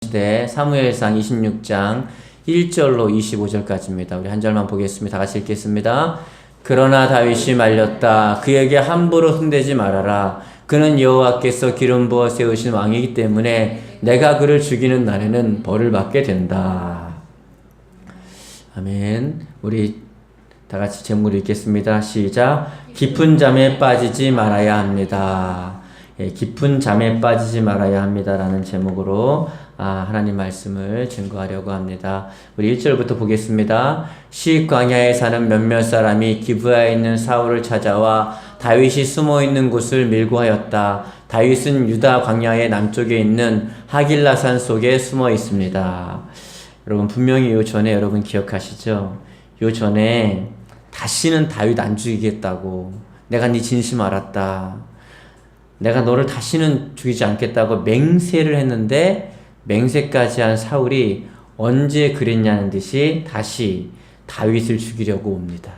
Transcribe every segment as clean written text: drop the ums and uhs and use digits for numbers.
시대 사무엘상 26장 1절로 25절까지입니다. 우리 한 절만 보겠습니다. 다 같이 읽겠습니다. 그러나 다윗이 말렸다. 그에게 함부로 손대지 말아라. 그는 여호와께서 기름 부어 세우신 왕이기 때문에 내가 그를 죽이는 날에는 벌을 받게 된다. 아멘. 우리 다 같이 제목을 읽겠습니다. 시작. 깊은 잠에 빠지지 말아야 합니다. 깊은 잠에 빠지지 말아야 합니다라는 제목으로 하나님 말씀을 증거하려고 합니다. 우리 1절부터 보겠습니다. 시 광야에 사는 몇몇 사람이 기브아에 있는 사울을 찾아와 다윗이 숨어있는 곳을 밀고하였다. 다윗은 유다 광야의 남쪽에 있는 하길라산 속에 숨어 있습니다. 여러분 분명히 요 전에 여러분 기억하시죠? 요 전에 다시는 다윗 안 죽이겠다고, 내가 네 진심 알았다, 내가 너를 다시는 죽이지 않겠다고 맹세를 했는데, 맹세까지 한 사울이 언제 그랬냐는 듯이 다시 다윗을 죽이려고 옵니다.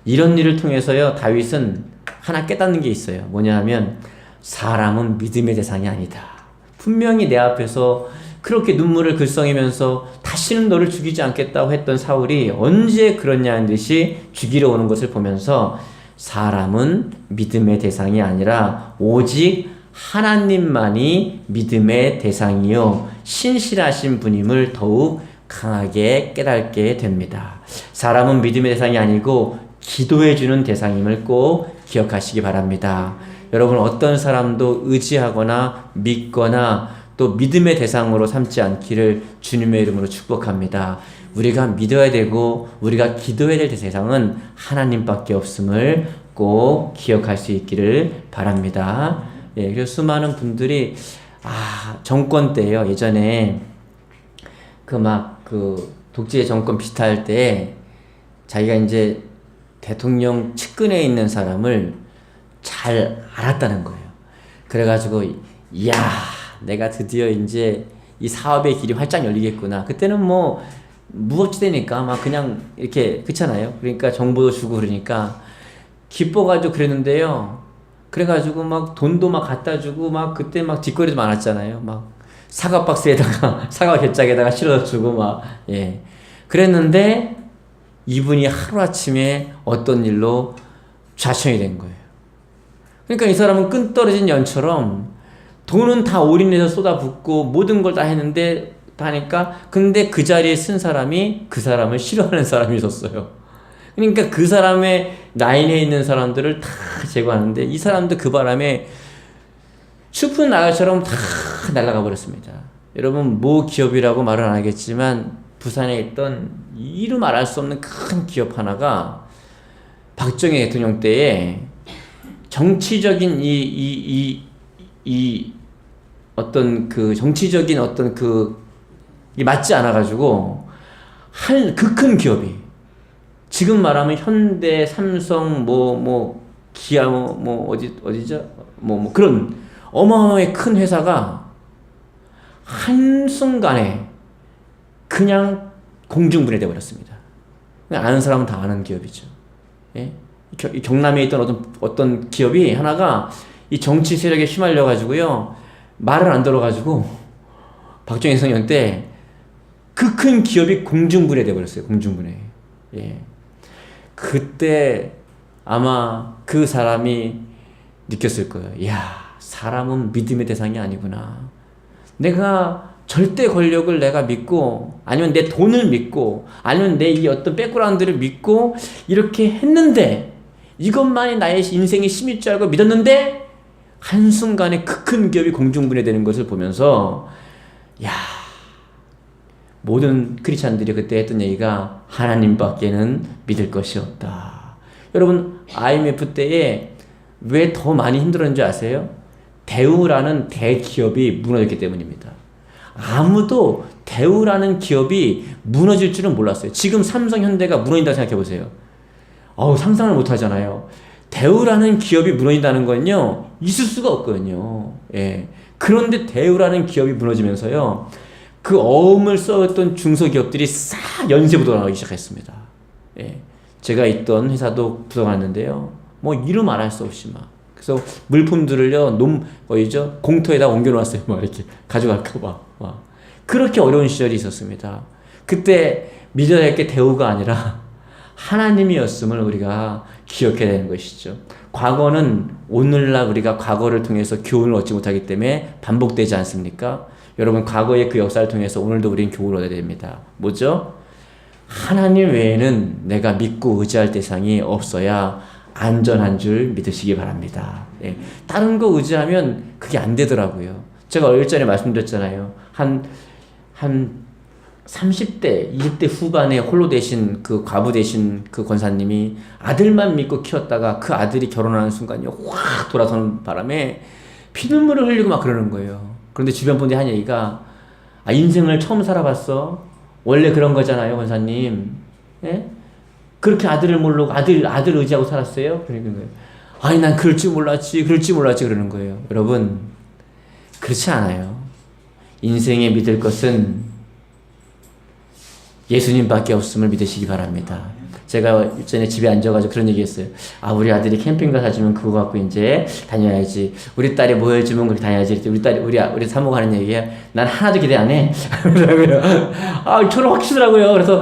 이런 일을 통해서요, 다윗은 하나 깨닫는 게 있어요. 뭐냐 하면, 사람은 믿음의 대상이 아니다. 분명히 내 앞에서 그렇게 눈물을 글썽이면서 다시는 너를 죽이지 않겠다고 했던 사울이 언제 그러냐는 듯이 죽이러 오는 것을 보면서, 사람은 믿음의 대상이 아니라 오직 하나님만이 믿음의 대상이요 신실하신 분임을 더욱 강하게 깨닫게 됩니다. 사람은 믿음의 대상이 아니고 기도해주는 대상임을 꼭 기억하시기 바랍니다. 여러분, 어떤 사람도 의지하거나 믿거나 또 믿음의 대상으로 삼지 않기를 주님의 이름으로 축복합니다. 우리가 믿어야 되고 우리가 기도해야 될 대상은 하나님밖에 없음을 꼭 기억할 수 있기를 바랍니다. 그래서 수많은 분들이 정권 때요, 예전에 그 독재 정권 비슷할 때 자기가 이제 대통령 측근에 있는 사람을 잘 알았다는 거예요. 그래가지고 이야, 내가 드디어 이제 이 사업의 길이 활짝 열리겠구나. 그때는 뭐 무법지대니까 막 그냥 이렇게 그렇잖아요. 그러니까 정보도 주고 그러니까 기뻐가지고 그랬는데요. 그래가지고 막 돈도 막 갖다 주고 막 그때 막 뒷거리도 많았잖아요. 막 사과 박스에다가 사과 개짝에다가 실어서 주고 막 그랬는데 이분이 하루아침에 어떤 일로 좌천이 된 거예요. 그러니까 이 사람은 끈 떨어진 연처럼 돈은 다 올인해서 쏟아붓고 모든 걸 다 했는데 다 하니까, 근데 그 자리에 쓴 사람이 그 사람을 싫어하는 사람이 있었어요. 그러니까 그 사람의 라인에 있는 사람들을 다 제거하는데 이 사람도 그 바람에 숲은 나갈처럼 다 날아가 버렸습니다. 여러분, 모 기업이라고 말은 안 하겠지만 부산에 있던 이루 말할 수 없는 큰 기업 하나가 박정희 대통령 때에 정치적인 어떤 그 정치적인 어떤 이 맞지 않아가지고 그 큰 기업이, 지금 말하면 현대, 삼성, 기아, 어디죠? 그런 어마어마하게 큰 회사가 한순간에 그냥 공중분해돼 버렸습니다. 그냥 아는 사람은 다 아는 기업이죠. 예? 경남에 있던 어떤 기업이 하나가 이 정치 세력에 휘말려가지고요, 말을 안 들어가지고 박정희 대통령 때 그 큰 기업이 공중분해돼 버렸어요. 공중분해. 그때 아마 그 사람이 느꼈을 거예요. 이야, 사람은 믿음의 대상이 아니구나. 내가 절대 권력을 내가 믿고, 아니면 내 돈을 믿고, 아니면 내 이 어떤 백그라운드를 믿고 이렇게 했는데, 이것만이 나의 인생의 힘일 줄 알고 믿었는데 한순간에 그 큰 기업이 공중분해되는 것을 보면서, 야, 모든 크리스찬들이 그때 했던 얘기가 하나님밖에는 믿을 것이 없다. 여러분, IMF 때에 왜 더 많이 힘들었는지 아세요? 대우라는 대기업이 무너졌기 때문입니다. 아무도 대우라는 기업이 무너질 줄은 몰랐어요. 지금 삼성, 현대가 무너진다고 생각해 보세요. 상상을 못 하잖아요. 대우라는 기업이 무너진다는 건요, 있을 수가 없거든요. 그런데 대우라는 기업이 무너지면서요, 그 어음을 써왔던 중소기업들이 싹 연쇄부도가 나오기 시작했습니다. 제가 있던 회사도 부도가 났는데요, 이루 말할 수 없이 막. 그래서 물품들을요, 공터에다 옮겨놓았어요. 막 이렇게 가져갈까봐. 그렇게 어려운 시절이 있었습니다. 그때 믿어야 할 게 대우가 아니라 하나님이었음을 우리가 기억해야 되는 것이죠. 과거는 오늘날 우리가 과거를 통해서 교훈을 얻지 못하기 때문에 반복되지 않습니까? 여러분, 과거의 그 역사를 통해서 오늘도 우리는 교훈을 얻어야 됩니다. 뭐죠? 하나님 외에는 내가 믿고 의지할 대상이 없어야 안전한 줄 믿으시기 바랍니다. 예. 다른 거 의지하면 그게 안 되더라고요. 제가 얼마 전에 말씀드렸잖아요. 한 30대, 20대 후반에 홀로 되신 그 과부 되신 그 권사님이 아들만 믿고 키웠다가 그 아들이 결혼하는 순간요, 확 돌아서는 바람에 피눈물을 흘리고 막 그러는 거예요. 그런데 주변 분들이 한 얘기가, 아, 인생을 처음 살아봤어? 원래 그런 거잖아요, 권사님. 예? 그렇게 아들을 모르고 아들 의지하고 살았어요? 그러는 거예요. 아니, 난 그럴 줄 몰랐지, 그러는 거예요. 여러분, 그렇지 않아요. 인생에 믿을 것은 예수님밖에 없음을 믿으시기 바랍니다. 제가 전에 집에 앉아가지고 그런 얘기 했어요. 아, 우리 아들이 캠핑카 사주면 그거 갖고 이제 다녀야지. 우리 딸이 뭐 해주면 그렇게 다녀야지. 우리 사모가 하는 얘기야. 난 하나도 기대 안 해. 그러더라고요. 아, 저는 확실하더라고요. 그래서,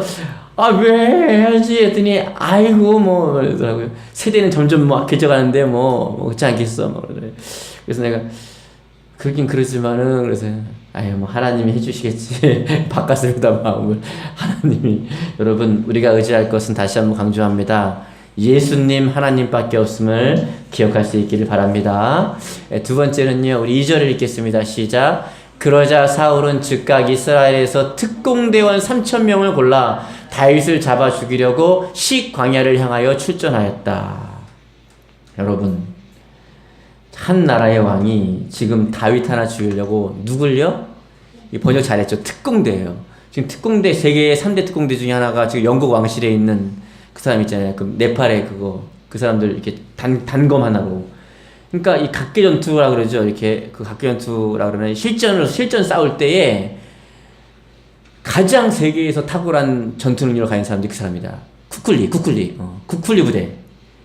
아, 왜 해야지? 했더니, 아이고, 뭐, 그러더라고요. 세대는 점점 뭐 악해져가는데, 그렇지 않겠어. 그래서 내가, 그러긴 그러지만은, 그래서, 아유, 뭐, 하나님이 해주시겠지. 바꿨습니다, 마음을. 하나님이. 여러분, 우리가 의지할 것은 다시 한번 강조합니다. 예수님, 하나님밖에 없음을 기억할 수 있기를 바랍니다. 두 번째는요, 우리 2절을 읽겠습니다. 시작. 그러자 사울은 즉각 이스라엘에서 특공대원 3,000명을 골라 다윗을 잡아 죽이려고 식광야를 향하여 출전하였다. 여러분, 한 나라의 왕이 지금 다윗 하나 죽이려고 누굴요? 이 번역 잘했죠. 특공대예요. 지금 특공대, 세계의 3대 특공대 중에 하나가 지금 영국 왕실에 있는 그 사람 있잖아요. 그 네팔의 그 사람들 이렇게 단검 하나로. 그러니까 이 각계 전투라 그러죠. 이렇게 그 각계 전투라 그러는 실전 싸울 때에 가장 세계에서 탁월한 전투 능력을 가진 사람들이 그 사람이다. 쿠쿨리 부대.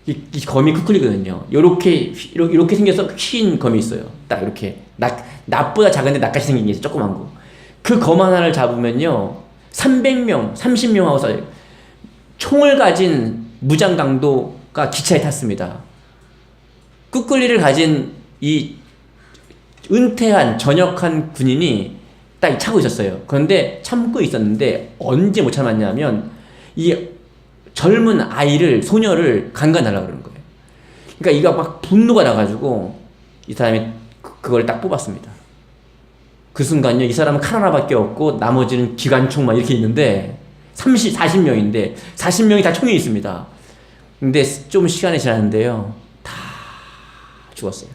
이 검이 쿠쿨리거든요. 요렇게 생겨서 흰 검이 있어요. 딱 이렇게 낫보다 작은데 낫같이 생긴 게 있어요. 조그만 거. 그 검 하나를 잡으면요 300명, 30명하고 싸워요. 총을 가진 무장 강도가 기차에 탔습니다. 쿠쿨리를 가진 이 은퇴한 전역한 군인이 딱 차고 있었어요. 그런데 참고 있었는데 언제 못 참았냐면 이 젊은 아이를, 소녀를 강간하려고 그러는 거예요. 그러니까 이가 막 분노가 나가지고 이 사람이 그걸 딱 뽑았습니다. 그 순간요, 이 사람은 칼 하나밖에 없고 나머지는 기관총만 이렇게 있는데 40명인데 40명이 다 총이 있습니다. 근데 좀 시간이 지났는데요, 다 죽었어요.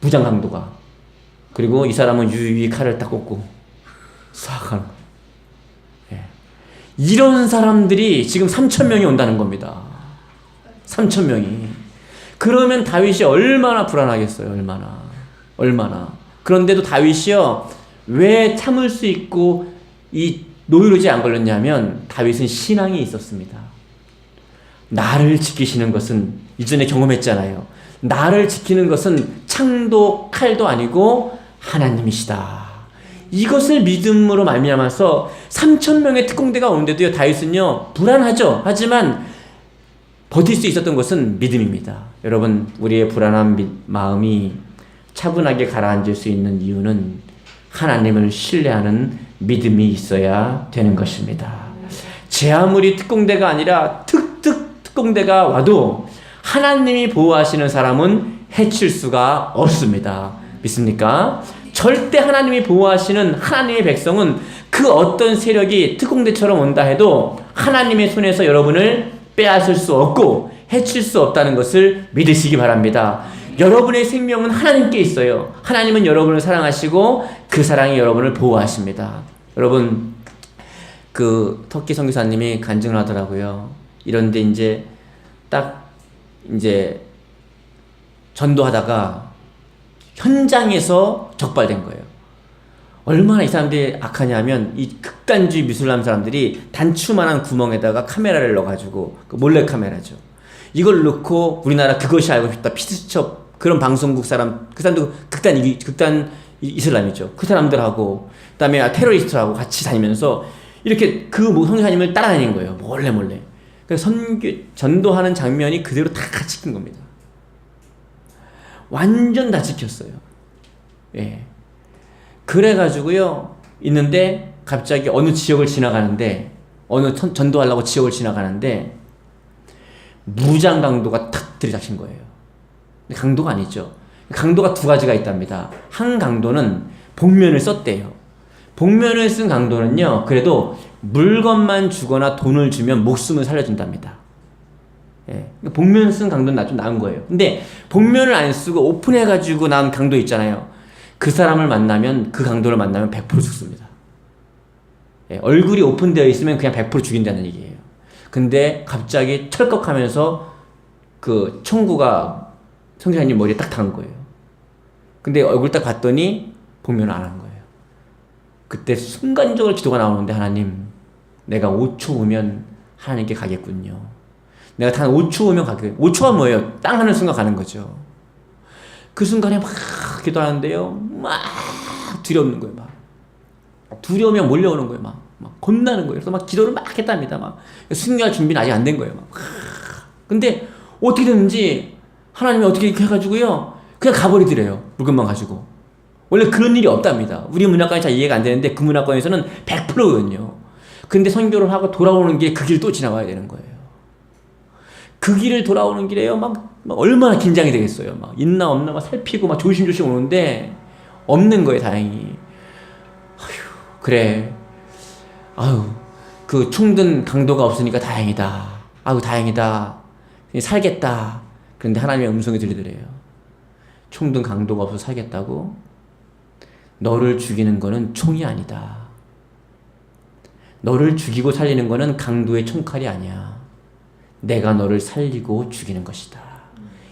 무장 강도가. 그리고 이 사람은 유유히 칼을 딱 꽂고 싹 하는 거예요. 이런 사람들이 지금 3,000명이 온다는 겁니다. 3,000명이. 그러면 다윗이 얼마나 불안하겠어요. 얼마나. 그런데도 다윗이요, 왜 참을 수 있고 이 노이로제 안 걸렸냐면 다윗은 신앙이 있었습니다. 나를 지키시는 것은 이전에 경험했잖아요. 나를 지키는 것은 창도 칼도 아니고 하나님이시다. 이것을 믿음으로 말미암아서 3,000명의 특공대가 오는데도요, 다윗은요 불안하죠. 하지만 버틸 수 있었던 것은 믿음입니다. 여러분, 우리의 불안한 마음이 차분하게 가라앉을 수 있는 이유는 하나님을 신뢰하는 믿음이 있어야 되는 것입니다. 제 아무리 특공대가 아니라 특공대가 와도 하나님이 보호하시는 사람은 해칠 수가 없습니다. 믿습니까? 절대 하나님이 보호하시는 하나님의 백성은 그 어떤 세력이 특공대처럼 온다 해도 하나님의 손에서 여러분을 빼앗을 수 없고 해칠 수 없다는 것을 믿으시기 바랍니다. 여러분의 생명은 하나님께 있어요. 하나님은 여러분을 사랑하시고 그 사랑이 여러분을 보호하십니다. 여러분, 그 터키 선교사님이 간증을 하더라고요. 이런데 이제 전도하다가 현장에서 적발된 거예요. 얼마나 이 사람들이 악하냐면 이 극단주의 미술람 사람들이 단추만한 구멍에다가 카메라를 넣어가지고, 그 몰래 카메라죠. 이걸 넣고 우리나라 그것이 알고 싶다, 피스첩 그런 방송국 사람, 그 사람도 극단 이슬람이죠. 그 사람들하고 그다음에 테러리스트하고 같이 다니면서 이렇게 그 선교사님을 따라다니는 거예요. 몰래. 그래서 전도하는 장면이 그대로 다 찍힌 겁니다. 완전 다 찍혔어요. 예. 그래가지고요, 있는데, 갑자기 어느 지역을 지나가는데, 전도하려고 지역을 지나가는데, 무장 강도가 탁 들이닥친 거예요. 강도가 아니죠. 강도가 두 가지가 있답니다. 한 강도는 복면을 썼대요. 복면을 쓴 강도는요, 그래도 물건만 주거나 돈을 주면 목숨을 살려준답니다. 예. 복면 쓴 강도는 좀 나은 거예요. 근데 복면을 안 쓰고 오픈해가지고 나온 강도 있잖아요. 그 사람을 만나면, 그 강도를 만나면 100% 죽습니다. 예. 얼굴이 오픈되어 있으면 그냥 100% 죽인다는 얘기예요. 근데 갑자기 철컥하면서 그 총구가 성교사님 머리에 딱 닿은 거예요. 근데 얼굴 딱 봤더니 복면을 안 한 거예요. 그때 순간적으로 기도가 나오는데, 하나님, 내가 5초 후면 하나님께 가겠군요. 내가 단 5초 후면 가겠군요. 5초가 뭐예요? 땅 하는 순간 가는 거죠. 그 순간에 막 기도하는데요, 막 두려움는 거예요. 막 두려우면 몰려오는 거예요. 막 겁나는 거예요. 그래서 막 기도를 막 했답니다. 막 순교할 준비는 아직 안 된 거예요. 막. 근데 어떻게 됐는지 하나님이 어떻게 이렇게 해가지고요, 그냥 가버리더래요. 물건만 가지고. 원래 그런 일이 없답니다. 우리 문화권이 잘 이해가 안 되는데 그 문화권에서는 100%거든요. 근데 선교를 하고 돌아오는 게 그 길 또 지나가야 되는 거예요. 그 길을 돌아오는 길에요, 막 얼마나 긴장이 되겠어요. 막 있나 없나 막 살피고 막 조심조심 오는데 없는 거예요, 다행히. 아휴, 그래. 아유, 그 총든 강도가 없으니까 다행이다. 아유, 다행이다. 살겠다. 그런데 하나님의 음성이 들리더래요. 총든 강도가 없어서 살겠다고? 너를 죽이는 거는 총이 아니다. 너를 죽이고 살리는 거는 강도의 총칼이 아니야. 내가 너를 살리고 죽이는 것이다.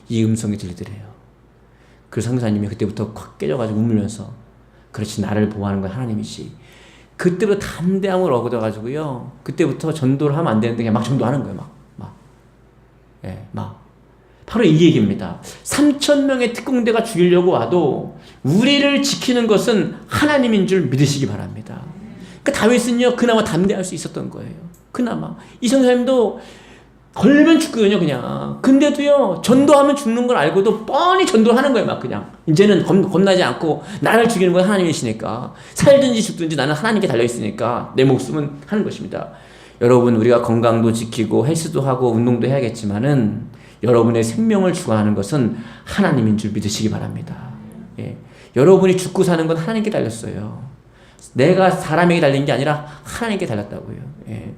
이 음성이 들리더래요. 그래서 선교사님이 그때부터 확 깨져가지고 울면서, 그렇지, 나를 보호하는 건 하나님이지. 그때부터 담대함을 얻어가지고요, 그때부터 전도를 하면 안 되는데 그냥 막 전도하는 거예요. 바로 이 얘기입니다. 3,000명의 특공대가 죽이려고 와도 우리를 지키는 것은 하나님인 줄 믿으시기 바랍니다. 그러니까 다윗은요, 그나마 담대할 수 있었던 거예요. 그나마. 이 선생님도 걸리면 죽거든요, 그냥. 근데도요, 전도하면 죽는 걸 알고도 뻔히 전도를 하는 거예요, 막 그냥. 이제는 겁나지 않고, 나를 죽이는 건 하나님이시니까. 살든지 죽든지 나는 하나님께 달려있으니까 내 목숨은 하는 것입니다. 여러분, 우리가 건강도 지키고 헬스도 하고 운동도 해야겠지만은 여러분의 생명을 주관하는 것은 하나님인 줄 믿으시기 바랍니다. 예. 여러분이 죽고 사는 건 하나님께 달렸어요. 내가 사람에게 달린 게 아니라 하나님께 달렸다고요. 예.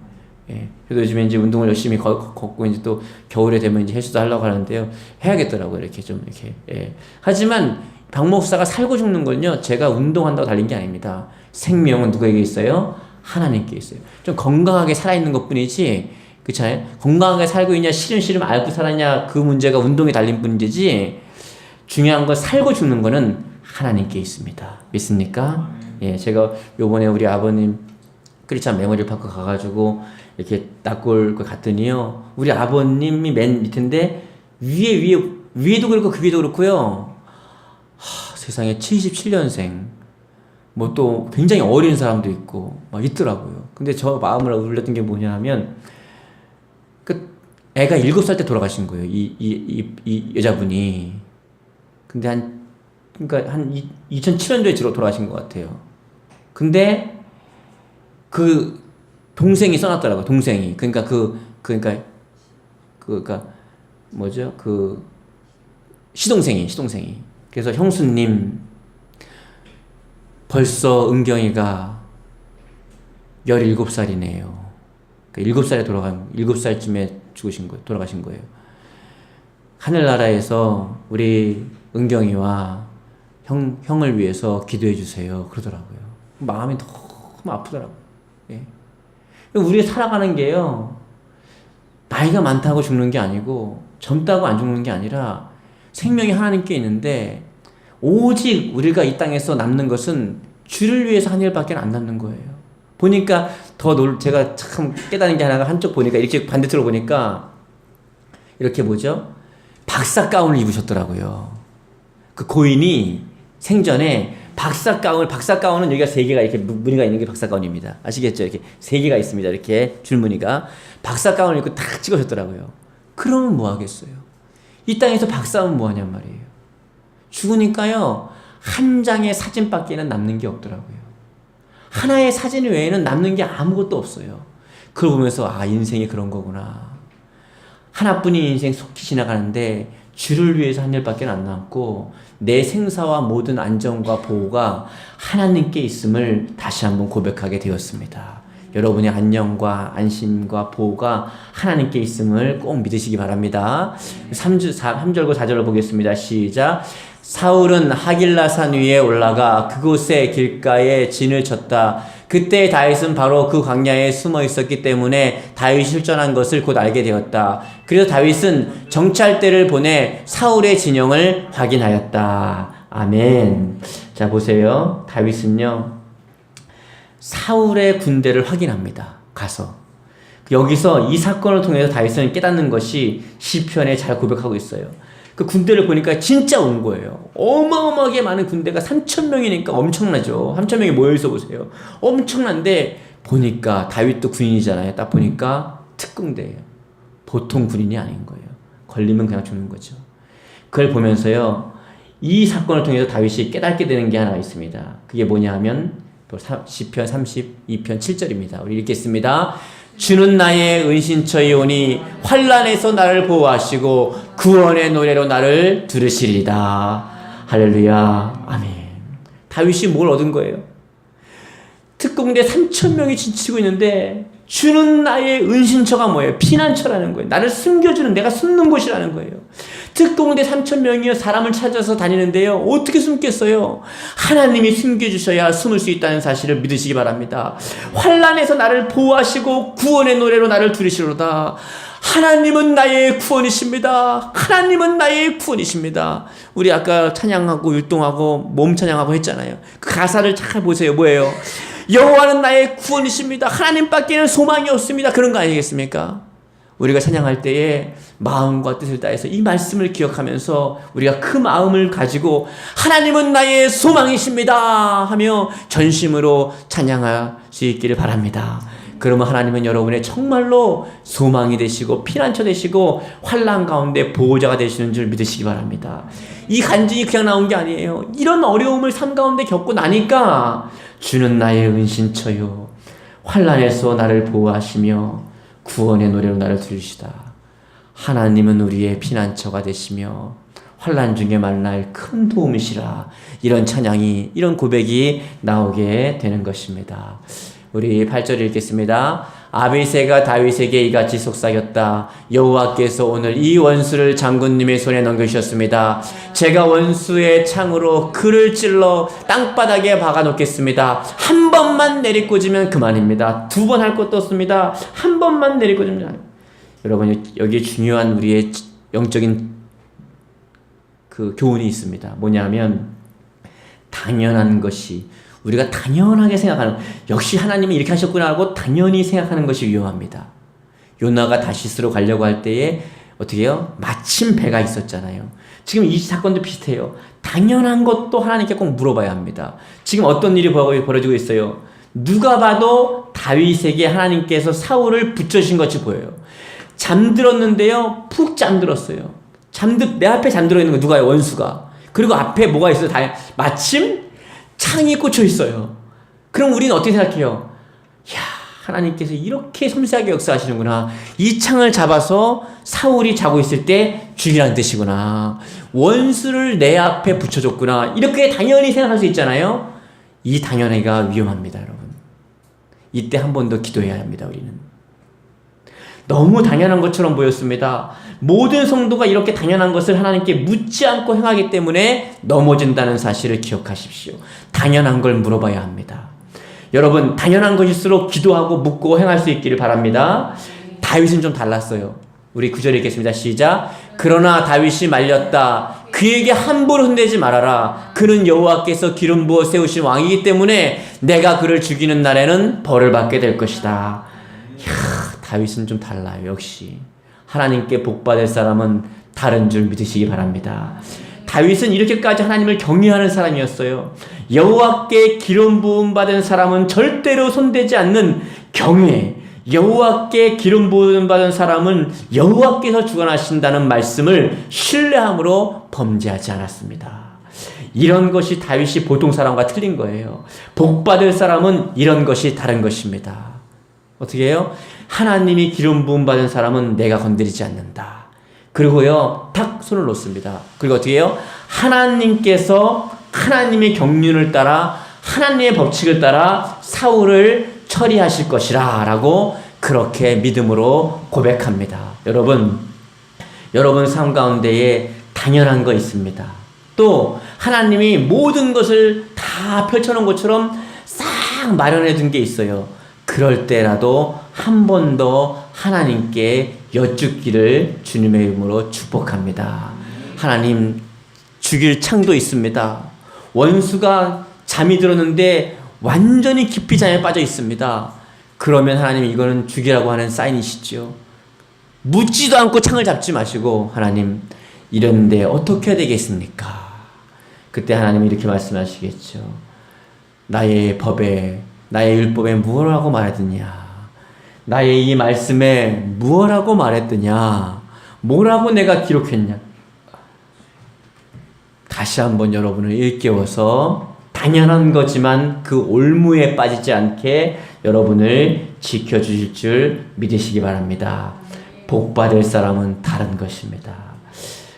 예. 그래도 요즘에 이제 운동을 열심히 걷고 이제 또 겨울에 되면 이제 헬스도 하려고 하는데요. 해야겠더라고요. 이렇게 좀 이렇게. 예. 하지만 박 목사가 살고 죽는 건요, 제가 운동한다고 달린 게 아닙니다. 생명은 누구에게 있어요? 하나님께 있어요. 좀 건강하게 살아있는 것 뿐이지, 그렇잖아요? 건강하게 살고 있냐, 시름시름 앓고 살았냐, 그 문제가 운동에 달린 문제지, 중요한 건 살고 죽는 거는 하나님께 있습니다. 믿습니까? 예, 제가 요번에 우리 아버님 크리스찬 메모리얼 파크 가가지고 이렇게 납골 갔더니요, 우리 아버님이 맨 밑인데 위에도 그렇고 그 위에도 그렇고요. 세상에 77년생, 뭐 또 굉장히 어린 사람도 있고 막 있더라고요. 근데 저 마음을 울렸던 게 뭐냐 하면, 그 애가 7살 때 돌아가신 거예요. 이 여자분이. 근데 그러니까 한 2007년도에 돌아가신 것 같아요. 근데 그 동생이 써놨더라고요. 동생이. 그러니까 뭐죠? 그 시동생이. 그래서 형수님, 벌써 은경이가 17살이네요. 그러니까 7살쯤에 돌아가신 거예요. 하늘나라에서 우리 은경이와 형을 위해서 기도해 주세요. 그러더라고요. 마음이 너무 아프더라고요. 예. 우리가 살아가는 게요, 나이가 많다고 죽는 게 아니고, 젊다고 안 죽는 게 아니라, 생명이 하나님께 있는데, 오직 우리가 이 땅에서 남는 것은 주를 위해서 한 일밖에 안 남는 거예요. 보니까 제가 참 깨닫는 게 하나가, 한쪽 보니까, 이렇게 반대쪽으로 보니까, 이렇게 뭐죠? 박사 가운을 입으셨더라고요. 그 고인이 생전에 박사가운은 여기가 세 개가 이렇게 무늬가 있는 게 박사가운입니다. 아시겠죠? 이렇게 세 개가 있습니다. 이렇게 줄무늬가. 박사가운을 입고 딱 찍으셨더라고요. 그러면 뭐 하겠어요? 이 땅에서 박사하면 뭐 하냔 말이에요. 죽으니까요, 한 장의 사진밖에는 남는 게 없더라고요. 하나의 사진 외에는 남는 게 아무것도 없어요. 그걸 보면서, 아, 인생이 그런 거구나. 하나뿐인 인생 속히 지나가는데 주를 위해서 한 일밖에 안 남고 내 생사와 모든 안정과 보호가 하나님께 있음을 다시 한번 고백하게 되었습니다. 여러분의 안녕과 안심과 보호가 하나님께 있음을 꼭 믿으시기 바랍니다. 3절과 4절을 보겠습니다. 시작. 사울은 하길라산 위에 올라가 그곳의 길가에 진을 쳤다. 그때 다윗은 바로 그 광야에 숨어 있었기 때문에 다윗이 실전한 것을 곧 알게 되었다. 그래서 다윗은 정찰대를 보내 사울의 진영을 확인하였다. 아멘. 자, 보세요. 다윗은요, 사울의 군대를 확인합니다. 가서. 여기서 이 사건을 통해서 다윗은 깨닫는 것이 시편에 잘 고백하고 있어요. 그 군대를 보니까 진짜 온 거예요. 어마어마하게 많은 군대가 3,000명이니까 엄청나죠. 3,000명이 모여있어 보세요. 엄청난데 보니까 다윗도 군인이잖아요. 딱 보니까 특공대예요. 보통 군인이 아닌 거예요. 걸리면 그냥 죽는 거죠. 그걸 보면서요, 이 사건을 통해서 다윗이 깨닫게 되는 게 하나 있습니다. 그게 뭐냐 하면 시편 32편 7절입니다. 우리 읽겠습니다. 주는 나의 은신처이오니 환난에서 나를 보호하시고 구원의 노래로 나를 들으시리다. 할렐루야. 아멘. 다윗이 뭘 얻은 거예요? 특공대 3,000명이 지치고 있는데 주는 나의 은신처가 뭐예요? 피난처라는 거예요. 나를 숨겨주는, 내가 숨는 곳이라는 거예요. 특공대 3,000명이요, 사람을 찾아서 다니는데요, 어떻게 숨겠어요? 하나님이 숨겨주셔야 숨을 수 있다는 사실을 믿으시기 바랍니다. 환난에서 나를 보호하시고 구원의 노래로 나를 들으시로다. 하나님은 나의 구원이십니다. 하나님은 나의 구원이십니다. 우리 아까 찬양하고 율동하고 몸 찬양하고 했잖아요. 그 가사를 잘 보세요. 뭐예요? 여호와는 나의 구원이십니다. 하나님밖에는 소망이 없습니다. 그런 거 아니겠습니까? 우리가 찬양할 때에 마음과 뜻을 다해서 이 말씀을 기억하면서 우리가 그 마음을 가지고 하나님은 나의 소망이십니다 하며 전심으로 찬양할 수 있기를 바랍니다. 그러면 하나님은 여러분의 정말로 소망이 되시고 피난처 되시고 환난 가운데 보호자가 되시는 줄 믿으시기 바랍니다. 이 간증이 그냥 나온 게 아니에요. 이런 어려움을 삶 가운데 겪고 나니까 주는 나의 은신처요, 환난에서 나를 보호하시며 구원의 노래로 나를 들으시다. 하나님은 우리의 피난처가 되시며 환난 중에 만날 큰 도움이시라. 이런 찬양이, 이런 고백이 나오게 되는 것입니다. 우리 8절 읽겠습니다. 아비새가 다윗에게 이같이 속삭였다. 여호와께서 오늘 이 원수를 장군님의 손에 넘겨주셨습니다. 제가 원수의 창으로 그를 찔러 땅바닥에 박아놓겠습니다. 한 번만 내리꽂으면 그만입니다. 두 번 할 것도 없습니다. 한 번만 내리꽂으면. 여러분, 여기에 중요한 우리의 영적인 그 교훈이 있습니다. 뭐냐면 당연한 것이, 우리가 당연하게 생각하는, 역시 하나님이 이렇게 하셨구나 하고 당연히 생각하는 것이 위험합니다. 요나가 다시스로 가려고 할 때에 어떻게 해요? 마침 배가 있었잖아요. 지금 이 사건도 비슷해요. 당연한 것도 하나님께 꼭 물어봐야 합니다. 지금 어떤 일이 벌어지고 있어요? 누가 봐도 다윗에게 하나님께서 사울을 붙여주신 것이 보여요. 잠들었는데요, 푹 잠들었어요. 내 앞에 잠들어 있는 거 누가요? 원수가. 그리고 앞에 뭐가 있어요? 마침 창이 꽂혀 있어요. 그럼 우리는 어떻게 생각해요? 이야, 하나님께서 이렇게 섬세하게 역사하시는구나. 이 창을 잡아서 사울이 자고 있을 때 죽이라는 뜻이구나. 원수를 내 앞에 붙여줬구나. 이렇게 당연히 생각할 수 있잖아요. 이 당연히가 위험합니다, 여러분. 이때 한 번 더 기도해야 합니다, 우리는. 너무 당연한 것처럼 보였습니다. 모든 성도가 이렇게 당연한 것을 하나님께 묻지 않고 행하기 때문에 넘어진다는 사실을 기억하십시오. 당연한 걸 물어봐야 합니다. 여러분, 당연한 것일수록 기도하고 묻고 행할 수 있기를 바랍니다. 다윗은 좀 달랐어요. 우리 9절 읽겠습니다. 시작. 그러나 다윗이 말렸다. 그에게 함부로 혼내지 말아라. 그는 여호와께서 기름 부어 세우신 왕이기 때문에 내가 그를 죽이는 날에는 벌을 받게 될 것이다. 이야, 다윗은 좀 달라요. 역시 하나님께 복받을 사람은 다른 줄 믿으시기 바랍니다. 다윗은 이렇게까지 하나님을 경외하는 사람이었어요. 여호와께 기름 부음 받은 사람은 절대로 손대지 않는 경외, 여호와께 기름 부음 받은 사람은 여호와께서 주관하신다는 말씀을 신뢰함으로 범죄하지 않았습니다. 이런 것이 다윗이 보통 사람과 틀린 거예요. 복 받을 사람은 이런 것이 다른 것입니다. 어떻게 해요? 하나님이 기름 부음 받은 사람은 내가 건드리지 않는다. 그리고요, 탁 손을 놓습니다. 그리고 어떻게 해요? 하나님께서 하나님의 경륜을 따라 하나님의 법칙을 따라 사울을 처리하실 것이라 라고 그렇게 믿음으로 고백합니다. 여러분 삶 가운데에 당연한 거 있습니다. 또 하나님이 모든 것을 다 펼쳐놓은 것처럼 싹 마련해 둔 게 있어요. 그럴 때라도 한 번 더 하나님께 여쭙기를 주님의 이름으로 축복합니다. 하나님, 죽일 창도 있습니다. 원수가 잠이 들었는데 완전히 깊이 잠에 빠져 있습니다. 그러면 하나님, 이거는 죽이라고 하는 사인이시죠. 묻지도 않고 창을 잡지 마시고, 하나님, 이런데 어떻게 해야 되겠습니까? 그때 하나님이 이렇게 말씀하시겠죠. 나의 법에, 나의 율법에 무엇이라고 말했느냐? 나의 이 말씀에 무엇이라고 말했느냐? 뭐라고 내가 기록했냐? 다시 한번 여러분을 일깨워서 당연한 거지만 그 올무에 빠지지 않게 여러분을 지켜주실 줄 믿으시기 바랍니다. 복 받을 사람은 다른 것입니다.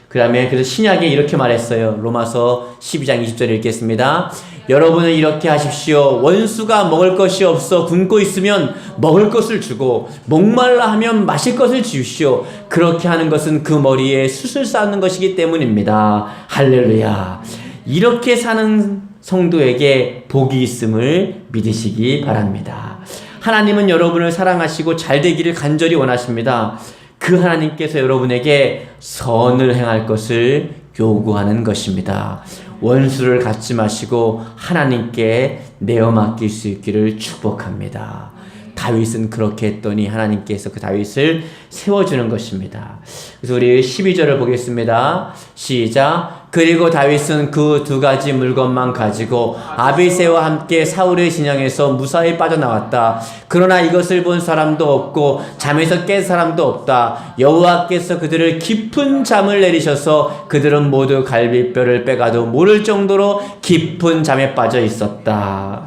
그 다음에 그래서 신약에 이렇게 말했어요. 로마서 12장 20절을 읽겠습니다. 여러분은 이렇게 하십시오. 원수가 먹을 것이 없어 굶고 있으면 먹을 것을 주고 목말라 하면 마실 것을 주십시오. 그렇게 하는 것은 그 머리에 숯을 쌓는 것이기 때문입니다. 할렐루야. 이렇게 사는 성도에게 복이 있음을 믿으시기 바랍니다. 하나님은 여러분을 사랑하시고 잘 되기를 간절히 원하십니다. 그 하나님께서 여러분에게 선을 행할 것을 요구하는 것입니다. 원수를 갖지 마시고 하나님께 내어 맡길 수 있기를 축복합니다. 다윗은 그렇게 했더니 하나님께서 그 다윗을 세워주는 것입니다. 그래서 우리 12절을 보겠습니다. 시작. 그리고 다윗은 그 두 가지 물건만 가지고 아비새와 함께 사울의 진영에서 무사히 빠져나왔다. 그러나 이것을 본 사람도 없고 잠에서 깬 사람도 없다. 여호와께서 그들을 깊은 잠을 내리셔서 그들은 모두 갈비뼈를 빼가도 모를 정도로 깊은 잠에 빠져 있었다.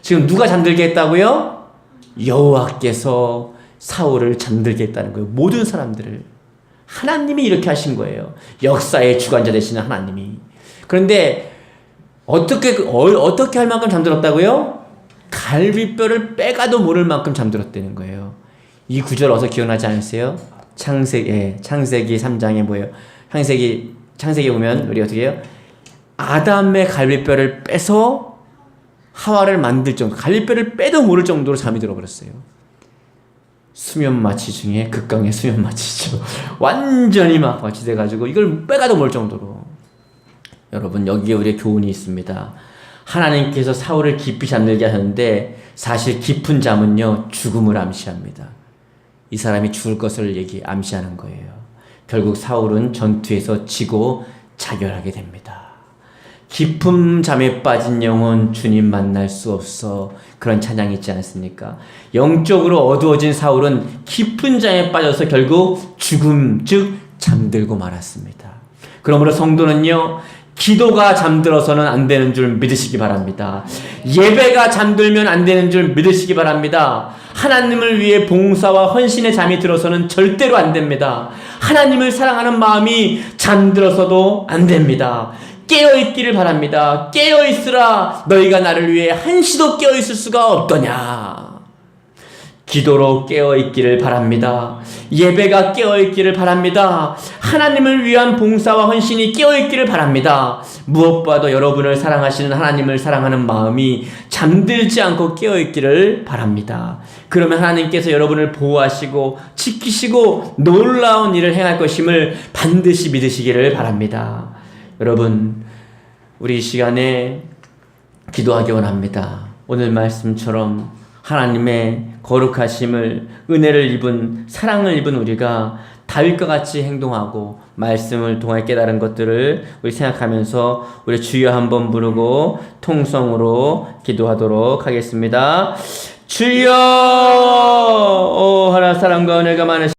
지금 누가 잠들게 했다고요? 여호와께서 사울을 잠들게 했다는 거예요. 모든 사람들을. 하나님이 이렇게 하신 거예요. 역사의 주관자 되시는 하나님이. 그런데 어떻게 할 만큼 잠들었다고요? 갈비뼈를 빼가도 모를 만큼 잠들었다는 거예요. 이 구절 어서 기억나지 않으세요? 창세기 3장에 뭐예요? 창세기 보면 우리 어떻게 해요? 아담의 갈비뼈를 빼서 하와를 만들 정도, 갈비뼈를 빼도 모를 정도로 잠이 들어버렸어요. 수면마취 중에 극강의 수면마취죠. 완전히 막 마취돼가지고 이걸 빼가도 모를 정도로. 여러분, 여기에 우리의 교훈이 있습니다. 하나님께서 사울을 깊이 잠들게 하셨는데 사실 깊은 잠은요, 죽음을 암시합니다. 이 사람이 죽을 것을 암시하는 거예요. 결국 사울은 전투에서 지고 자결하게 됩니다. 깊은 잠에 빠진 영혼 주님 만날 수 없어. 그런 찬양이 있지 않습니까? 영적으로 어두워진 사울은 깊은 잠에 빠져서 결국 죽음, 즉 잠들고 말았습니다. 그러므로 성도는요, 기도가 잠들어서는 안 되는 줄 믿으시기 바랍니다. 예배가 잠들면 안 되는 줄 믿으시기 바랍니다. 하나님을 위해 봉사와 헌신의 잠이 들어서는 절대로 안 됩니다. 하나님을 사랑하는 마음이 잠들어서도 안 됩니다. 깨어있기를 바랍니다. 깨어있으라. 너희가 나를 위해 한시도 깨어있을 수가 없더냐. 기도로 깨어있기를 바랍니다. 예배가 깨어있기를 바랍니다. 하나님을 위한 봉사와 헌신이 깨어있기를 바랍니다. 무엇보다도 여러분을 사랑하시는 하나님을 사랑하는 마음이 잠들지 않고 깨어있기를 바랍니다. 그러면 하나님께서 여러분을 보호하시고 지키시고 놀라운 일을 행할 것임을 반드시 믿으시기를 바랍니다. 여러분, 우리 이 시간에 기도하기 원합니다. 오늘 말씀처럼 하나님의 거룩하심을, 은혜를 입은, 사랑을 입은 우리가 다윗과 같이 행동하고 말씀을 통해 깨달은 것들을 우리 생각하면서 우리 주여 한번 부르고 통성으로 기도하도록 하겠습니다. 주여, 오 하나님 사랑과 은혜가 많으신